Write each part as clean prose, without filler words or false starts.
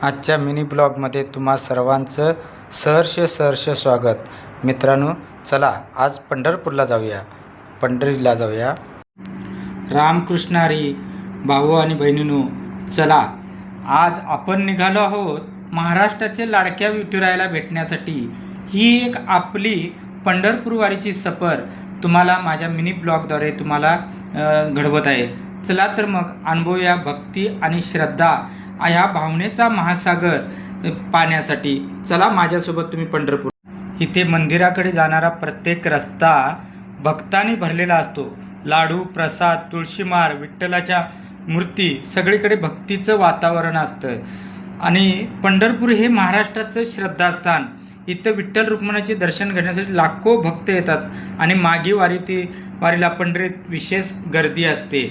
आजच्या मिनी ब्लॉगमध्ये तुम्हा सर्वांचं सहर्ष स्वागत. मित्रांनो, चला आज पंढरपूरला जाऊया, पंढरीला जाऊया. रामकृष्णारी भाऊ आणि बहिणींनो, चला आज आपण निघालो आहोत महाराष्ट्राचे लाडक्या विठुरायाला भेटण्यासाठी. ही एक आपली पंढरपूर वारीची सफर तुम्हाला माझ्या मिनी ब्लॉगद्वारे तुम्हाला घडवत आहे. चला तर मग अनुभवूया भक्ती आणि श्रद्धा ह्या भावनेचा महासागर पाहण्यासाठी. चला माझ्यासोबत तुम्ही पंढरपूर. इथे मंदिराकडे जाणारा प्रत्येक रस्ता भक्तांनी भरलेला असतो. लाडू, प्रसाद, तुळशीमार, विठ्ठलाच्या मूर्ती, सगळीकडे भक्तीचं वातावरण असतं. आणि पंढरपूर हे महाराष्ट्राचं श्रद्धास्थान. इथं विठ्ठल रुक्मिणीचे दर्शन घेण्यासाठी लाखो भक्त येतात आणि मागी वारीला पंढरीत विशेष गर्दी असते.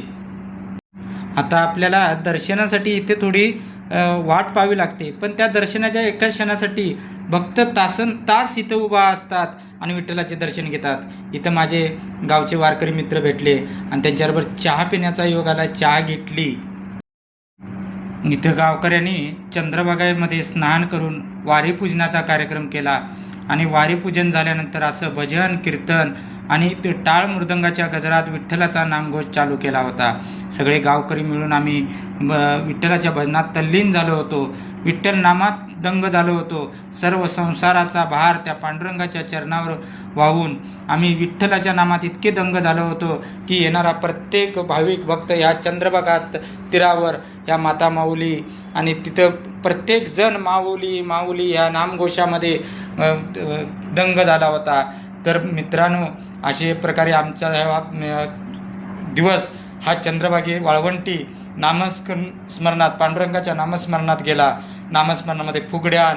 आता आपल्याला दर्शनासाठी इथे थोडी वाट पाहावी लागते, पण त्या दर्शनाच्या एका क्षणासाठी भक्त तासन-तास इथं उभा असतात आणि विठ्ठलाचे दर्शन घेतात. इथं माझे गावचे वारकरी मित्र भेटले आणि त्यांच्याबरोबर चहा पिण्याचा योग आला. चहा घेतली. इथं गावकऱ्यांनी चंद्रभागेमध्ये स्नान करून वारीपूजनाचा कार्यक्रम केला आणि वारीपूजन झाल्यानंतर असं भजन कीर्तन आणि ते टाळ मृदंगाच्या गजरात विठ्ठलाचा नामघोष चालू केला होता. सगळे गावकरी मिळून आम्ही विठ्ठलाच्या भजनात तल्लीन झालो होतो. विठ्ठल नामात दंग झालो होतो. सर्व संसाराचा भार त्या पांडुरंगाच्या चरणावर वाहून आम्ही विठ्ठलाच्या नामात इतके दंग झालो होतो की येणारा प्रत्येक भाविक भक्त ह्या चंद्रभागा तीरावर ह्या माता माऊली आणि तिथं प्रत्येक जण माऊली माऊली ह्या नामघोषामध्ये दंग झाला होता. तर मित्रांनो, अशा प्रकारे आमचा दिवस हा चंद्रभागे वाळवंटी स्मरणात पांडुरंगाच्या नामस्मरणात गेला. नामस्मरणामध्ये फुगड्या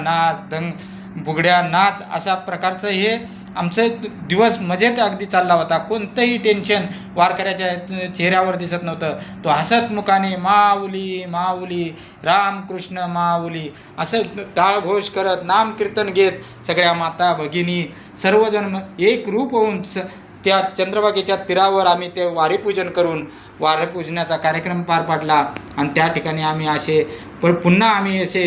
नाच अशा प्रकारचं हे आमचं दिवस मजेत अगदी चालला होता. कोणतंही टेन्शन वारकऱ्याच्या चेहऱ्यावर दिसत नव्हतं. तो हसतमुखाने माऊली माऊली रामकृष्ण माऊली असं टाळघोष करत नाम कीर्तन घेत सगळ्या माता भगिनी सर्वजण एक रूप होऊन त्या चंद्रभागेच्या तीरावर आम्ही ते वारीपूजन करून वारीपूजनाचा कार्यक्रम पार पाडला. आणि त्या ठिकाणी आम्ही असे पुन्हा आम्ही असे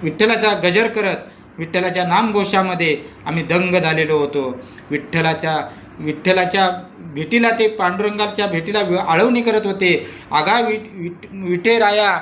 विठ्ठलाचा गजर करत विठ्ठलाच्या नामघोषामध्ये आम्ही दंग झालेलो होतो. विठ्ठलाच्या भेटीला ते पांडुरंगाच्या भेटीला आळवणी करत होते. आगा विठेराया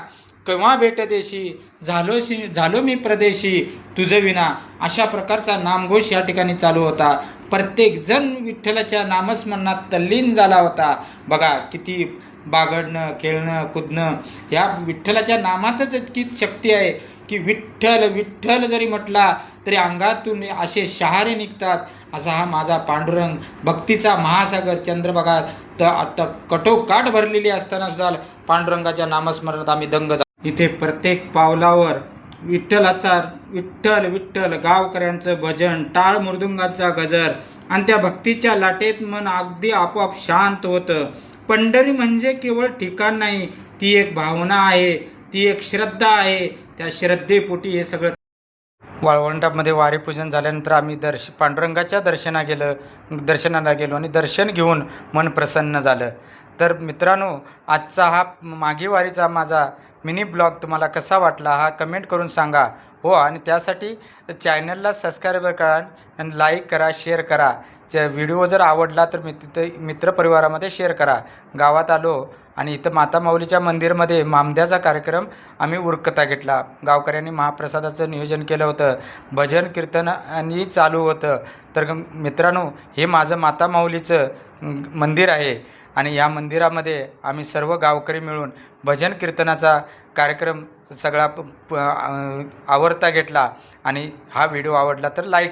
केव्हा भेट देशी, झालो मी प्रदेशी तुझं विना, अशा प्रकारचा नामघोष या ठिकाणी चालू होता. प्रत्येक जण विठ्ठलाच्या नामस्मरणात तल्लीन झाला होता. बघा किती बागडणं खेळणं कुदणं ह्या विठ्ठलाच्या नामातच इतकी शक्ती आहे की विठ्ठल विठ्ठल जरी म्हटला तरी अंगातून असे शहारे निघतात. असा हा माझा पांडुरंग भक्तीचा महासागर. चंद्रभागा तर आता कटोकाठ भरलेली असताना सुद्धा पांडुरंगाच्या नामस्मरणात आम्ही दंग झालो. इथे प्रत्येक पावलावर विठ्ठल विठ्ठल गावकऱ्यांचं भजन, टाळ मृदुंगाचा गजर आणि त्या भक्तीच्या लाटेत मन अगदी आपोआप शांत होतं. पंढरी म्हणजे केवळ ठिकाण नाही, ती एक भावना आहे, ती एक श्रद्धा आहे. त्या श्रद्धेपोटी हे सगळं. वाळवंटामध्ये वारीपूजन झाल्यानंतर आम्ही पांडुरंगाच्या दर्शनाला गेलो आणि दर्शन घेऊन मन प्रसन्न झालं. तर मित्रांनो, आजचा हा मागी वारीचा माझा मिनी ब्लॉग तुम्हाला कसा वाटला हा कमेंट करून सांगा. हो, आणि त्यासाठी चॅनलला सबस्क्राईब करा आणि लाईक करा, शेअर करा. व्हिडिओ जर आवडला तर मित्रपरिवारामध्ये शेअर करा. गावात आलो आणि इथं माता माऊलीच्या मंदिरमध्ये मामद्याचा कार्यक्रम आम्ही उरकता घेतला. गावकऱ्यांनी महाप्रसादाचं नियोजन केलं होतं. भजन कीर्तन आणि चालू होतं. तर मित्रांनो, हे माझं माता माऊलीचं मंदिर आहे आणि या मंदिरामध्ये आम्ही सर्व गावकरी मिळून भजन कीर्तनाचा कार्यक्रम सगळा आवरता घेतला. आणि हा व्हिडिओ आवडला तर लाईक